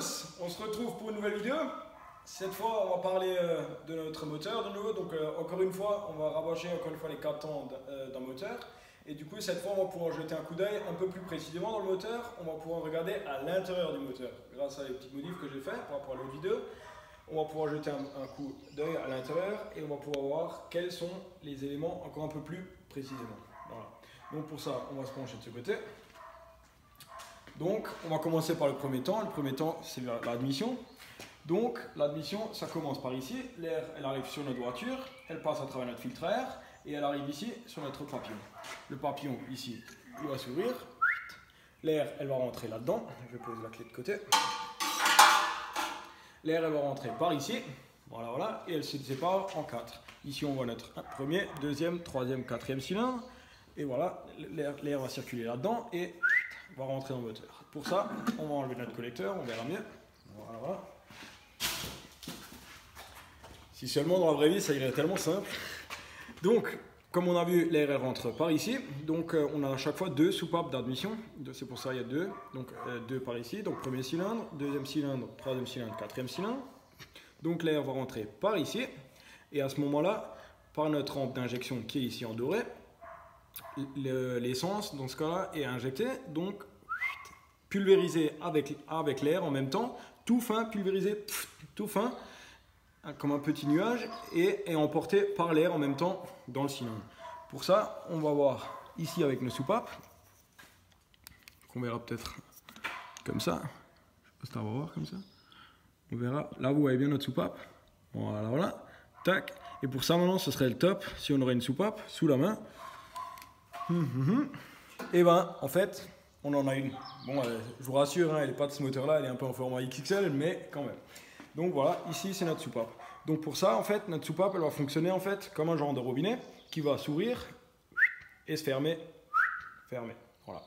tous, on se retrouve pour une nouvelle vidéo. Cette fois, on va parler de notre moteur de nouveau. Donc, encore une fois, on va rabâcher encore une fois les 4 temps d'un moteur. Et du coup, cette fois, on va pouvoir jeter un coup d'œil un peu plus précisément dans le moteur. On va pouvoir regarder à l'intérieur du moteur. Grâce à les petites modifs que j'ai fait par rapport à l'autre vidéo, on va pouvoir jeter un coup d'œil à l'intérieur et on va pouvoir voir quels sont les éléments encore un peu plus précisément. Voilà. Donc, pour ça, on va se pencher de ce côté. Donc, on va commencer par le premier temps. Le premier temps, c'est l'admission. Donc, l'admission, ça commence par ici. L'air, elle arrive sur notre voiture, elle passe à travers notre filtre à air et elle arrive ici sur notre papillon. Le papillon, ici, il va s'ouvrir. L'air, elle va rentrer là-dedans. Je pose la clé de côté. L'air, elle va rentrer par ici. Voilà, voilà. Et elle se sépare en 4. Ici, on voit notre premier, deuxième, troisième, quatrième cylindre. Et voilà, l'air va circuler là-dedans et va rentrer dans le moteur. Pour ça, on va enlever notre collecteur, on verra mieux. Voilà, voilà. Si seulement dans la vraie vie, ça irait tellement simple. Donc, comme on a vu, l'air elle rentre par ici. Donc, on a à chaque fois 2 soupapes d'admission. C'est pour ça qu'il y a 2. Donc, 2 par ici. Donc, premier cylindre, deuxième cylindre, troisième cylindre, quatrième cylindre. Donc, l'air va rentrer par ici. Et à ce moment-là, par notre rampe d'injection qui est ici en doré, l'essence, dans ce cas-là, est injectée. Donc, pulvérisé avec l'air en même temps, tout fin, pulvérisé, tout fin, comme un petit nuage, et emporté par l'air en même temps dans le cylindre. Pour ça, on va voir ici avec nos soupapes, qu'on verra peut-être comme ça. Je sais pas si on va voir comme ça. On verra. Là, vous voyez bien notre soupape. Voilà, voilà. Tac. Et pour ça, maintenant, ce serait le top si on aurait une soupape sous la main. Et ben, en fait, on en a une. Bon, je vous rassure, hein, elle n'est pas de ce moteur-là, elle est un peu en format XXL, mais quand même. Donc voilà, ici c'est notre soupape. Donc pour ça, en fait, notre soupape, elle va fonctionner en fait comme un genre de robinet qui va s'ouvrir et se fermer, fermer. Voilà.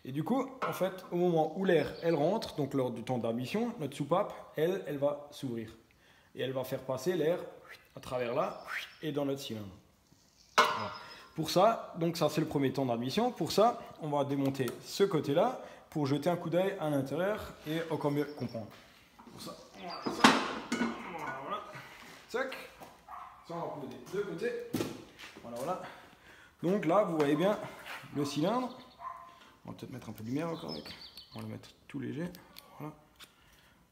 Et du coup, en fait, au moment où l'air, elle rentre, donc lors du temps d'admission, notre soupape, elle va s'ouvrir. Et elle va faire passer l'air à travers là et dans notre cylindre. Voilà. Pour ça, donc ça c'est le premier temps d'admission. Pour ça, on va démonter ce côté-là pour jeter un coup d'œil à l'intérieur et encore mieux comprendre. Pour ça, voilà. Tac. Ça, on va poser de côté. Voilà, voilà. Donc là, vous voyez bien le cylindre. On va peut-être mettre un peu de lumière encore avec. On va le mettre tout léger. Voilà.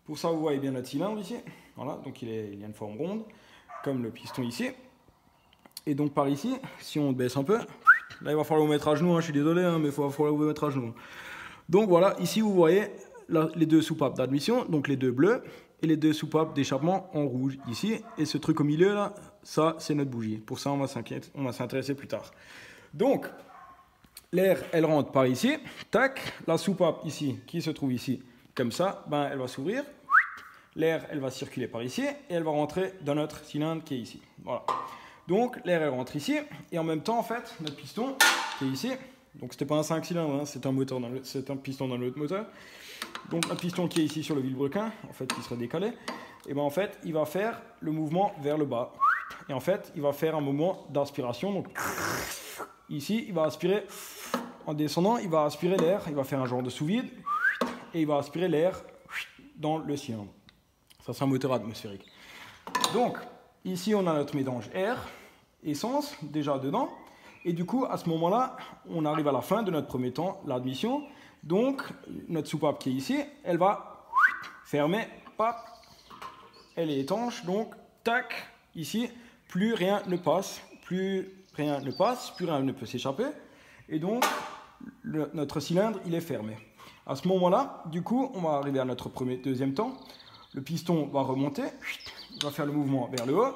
Pour ça, vous voyez bien notre cylindre ici. Voilà, donc il a une forme ronde, comme le piston ici. Et donc par ici, si on baisse un peu, là il va falloir vous mettre à genoux, hein, je suis désolé, hein, mais il va falloir vous mettre à genoux. Donc voilà, ici vous voyez les 2 soupapes d'admission, donc les 2 bleus, et les 2 soupapes d'échappement en rouge ici. Et ce truc au milieu là, ça c'est notre bougie. Pour ça on va s'intéresser plus tard. Donc, l'air elle rentre par ici, tac, la soupape ici, qui se trouve ici, comme ça, ben, elle va s'ouvrir. L'air elle va circuler par ici, et elle va rentrer dans notre cylindre qui est ici. Voilà. Donc l'air elle rentre ici et en même temps en fait notre piston qui est ici, donc c'était pas un 5 cylindres, hein, c'est un piston dans l'autre moteur. Donc un piston qui est ici sur le vilebrequin, en fait qui serait décalé, et ben en fait il va faire le mouvement vers le bas. Et en fait il va faire un mouvement d'aspiration. Donc ici il va aspirer en descendant, il va aspirer l'air, il va faire un genre de sous-vide et il va aspirer l'air dans le cylindre. Ça c'est un moteur atmosphérique. Donc ici, on a notre mélange air, essence, déjà dedans. Et du coup, à ce moment-là, on arrive à la fin de notre premier temps, l'admission. Donc, notre soupape qui est ici, elle va fermer, pop, elle est étanche. Donc, tac, ici, plus rien ne passe, plus rien ne peut s'échapper. Et donc, notre cylindre, il est fermé. À ce moment-là, du coup, on va arriver à notre deuxième temps. Le piston va remonter. On va faire le mouvement vers le haut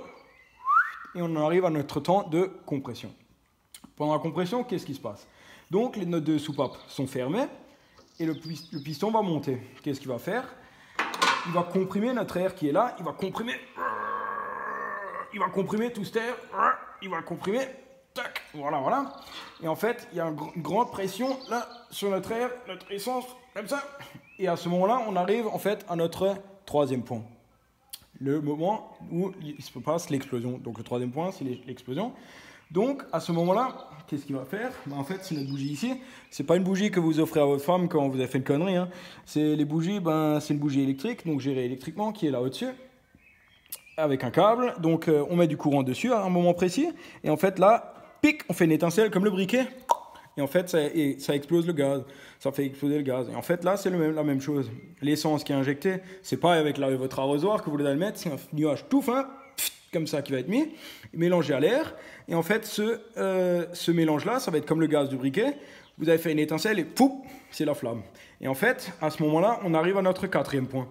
et on arrive à notre temps de compression. Pendant la compression, qu'est-ce qui se passe? Donc, nos 2 soupapes sont fermées et le piston va monter. Qu'est-ce qu'il va faire? Il va comprimer notre air qui est là. Il va comprimer tout cet air. Il va le comprimer. Tac, voilà, voilà. Et en fait, il y a une grande pression là sur notre air, notre essence, comme ça. Et à ce moment-là, on arrive en fait à notre 3e point. Le moment où il se passe l'explosion. Donc le 3e point, c'est l'explosion. Donc à ce moment-là, qu'est-ce qu'il va faire? En fait, c'est notre bougie ici. C'est pas une bougie que vous offrez à votre femme quand vous avez fait une connerie, hein. C'est les bougies, c'est une bougie électrique, donc gérée électriquement, qui est là au-dessus, avec un câble. Donc on met du courant dessus à un moment précis. Et en fait là, pic, on fait une étincelle comme le briquet. Et en fait, ça explose le gaz. Ça fait exploser le gaz. Et en fait, là, c'est la même chose. L'essence qui est injectée, c'est pas avec votre arrosoir que vous allez le mettre. C'est un nuage tout fin, comme ça, qui va être mis, mélangé à l'air. Et en fait, ce mélange-là, ça va être comme le gaz du briquet. Vous avez fait une étincelle et pouf, c'est la flamme. Et en fait, à ce moment-là, on arrive à notre quatrième point.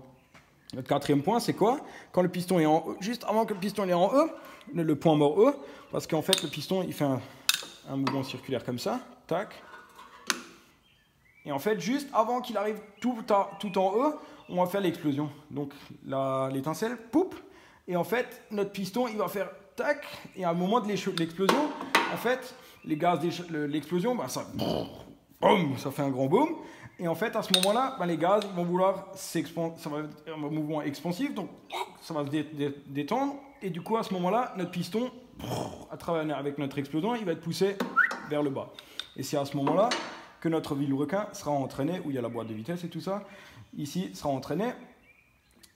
Notre quatrième point, c'est quoi? Quand le piston est en E, juste avant que le piston est en E, le point mort E, parce qu'en fait, le piston, il fait un mouvement circulaire comme ça. Tac. Et en fait, juste avant qu'il arrive tout en E, on va faire l'explosion. Donc l'étincelle, poup. Et en fait, notre piston, il va faire tac. Et à un moment de l'explosion, en fait, les gaz l'explosion, ça fait un grand boom. Et en fait, à ce moment-là, les gaz ils vont vouloir s'expandre. Ça va être un mouvement expansif, donc ça va se détendre. Et du coup, à ce moment-là, notre piston, à travers avec notre explosion, il va être poussé vers le bas. Et c'est à ce moment-là que notre vilebrequin sera entraîné, où il y a la boîte de vitesse et tout ça, ici sera entraîné.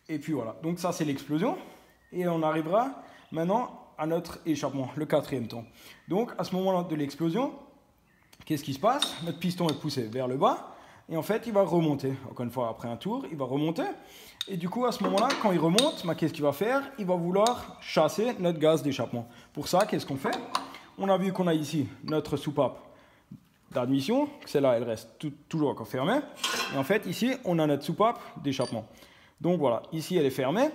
Et puis voilà, donc ça c'est l'explosion. Et on arrivera maintenant à notre échappement, le quatrième temps. Donc à ce moment-là de l'explosion, qu'est-ce qui se passe? Notre piston est poussé vers le bas, et en fait il va remonter. Encore une fois, après un tour, il va remonter. Et du coup, à ce moment-là, quand il remonte, qu'est-ce qu'il va faire? Il va vouloir chasser notre gaz d'échappement. Pour ça, qu'est-ce qu'on fait? On a vu qu'on a ici notre soupape d'admission, celle-là elle reste toujours encore fermée, et en fait ici on a notre soupape d'échappement. Donc voilà, ici elle est fermée,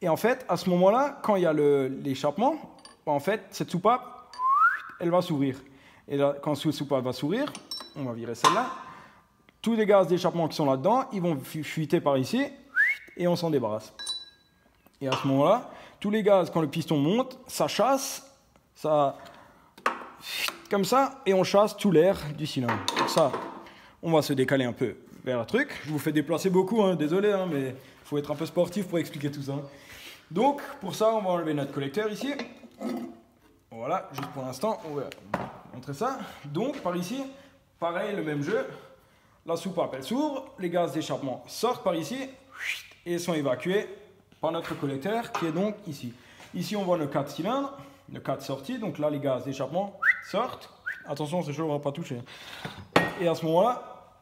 et en fait à ce moment-là, quand il y a l'échappement, en fait cette soupape elle va s'ouvrir, et là quand cette soupape va s'ouvrir, on va virer celle-là, tous les gaz d'échappement qui sont là-dedans, ils vont fuiter par ici, et on s'en débarrasse. Et à ce moment-là, tous les gaz, quand le piston monte, ça chasse, ça comme ça, et on chasse tout l'air du cylindre. Pour ça, on va se décaler un peu vers le truc. Je vous fais déplacer beaucoup, hein, désolé, hein, mais il faut être un peu sportif pour expliquer tout ça. Donc, pour ça, on va enlever notre collecteur ici. Voilà, juste pour l'instant, on va montrer ça. Donc, par ici, pareil, le même jeu. La soupape, elle s'ouvre, les gaz d'échappement sortent par ici et sont évacués par notre collecteur qui est donc ici. Ici, on voit nos 4 cylindres, nos 4 sorties. Donc là, les gaz d'échappement sortent. Attention, c'est chaud, on ne va pas toucher. Et à ce moment-là,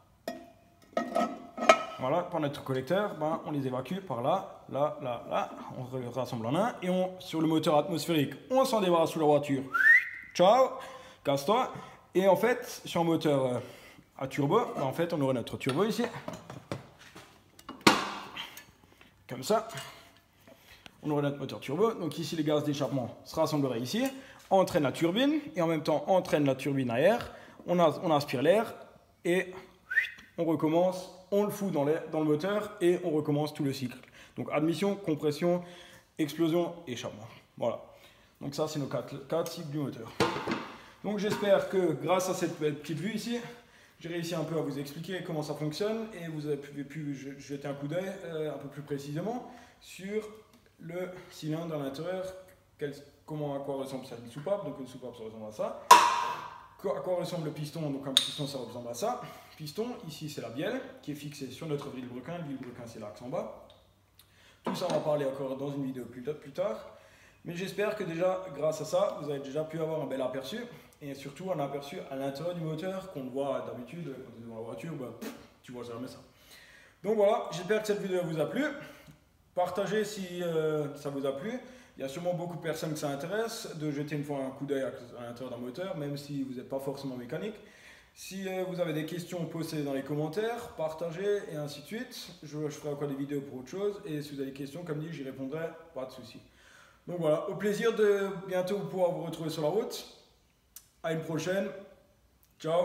voilà, par notre collecteur, on les évacue par là, là, là, là. On les rassemble en un. Et sur le moteur atmosphérique, on s'en débarrasse sous la voiture. Ciao, casse-toi. Et en fait, sur un moteur à turbo, en fait, on aurait notre turbo ici. Comme ça. On aurait notre moteur turbo. Donc ici, les gaz d'échappement se rassembleraient ici, entraînent la turbine et en même temps entraînent la turbine à air. On aspire l'air et on recommence, on le fout dans le moteur et on recommence tout le cycle. Donc admission, compression, explosion, échappement. Voilà. Donc ça, c'est nos 4 cycles du moteur. Donc j'espère que grâce à cette petite vue ici, j'ai réussi un peu à vous expliquer comment ça fonctionne et vous avez pu jeter un coup d'œil un peu plus précisément sur le cylindre à l'intérieur, à quoi ressemble cette soupape. Donc une soupape, ça ressemble à ça. À quoi ressemble le piston? Donc un piston, ça ressemble à ça. Piston, ici c'est la bielle qui est fixée sur notre vilebrequin. Le vilebrequin, c'est l'axe en bas. Tout ça, on va parler encore dans une vidéo plus tard. Mais j'espère que déjà, grâce à ça, vous avez déjà pu avoir un bel aperçu. Et surtout un aperçu à l'intérieur du moteur qu'on voit d'habitude quand tu es dans la voiture, tu vois jamais ça. Donc voilà, j'espère que cette vidéo vous a plu. Partagez si ça vous a plu. Il y a sûrement beaucoup de personnes que ça intéresse de jeter une fois un coup d'œil à l'intérieur d'un moteur, même si vous n'êtes pas forcément mécanique. Si vous avez des questions, postez dans les commentaires, partagez et ainsi de suite. Je ferai encore des vidéos pour autre chose. Et si vous avez des questions, comme dit, j'y répondrai, pas de souci. Donc voilà, au plaisir de bientôt pouvoir vous retrouver sur la route. À une prochaine. Ciao.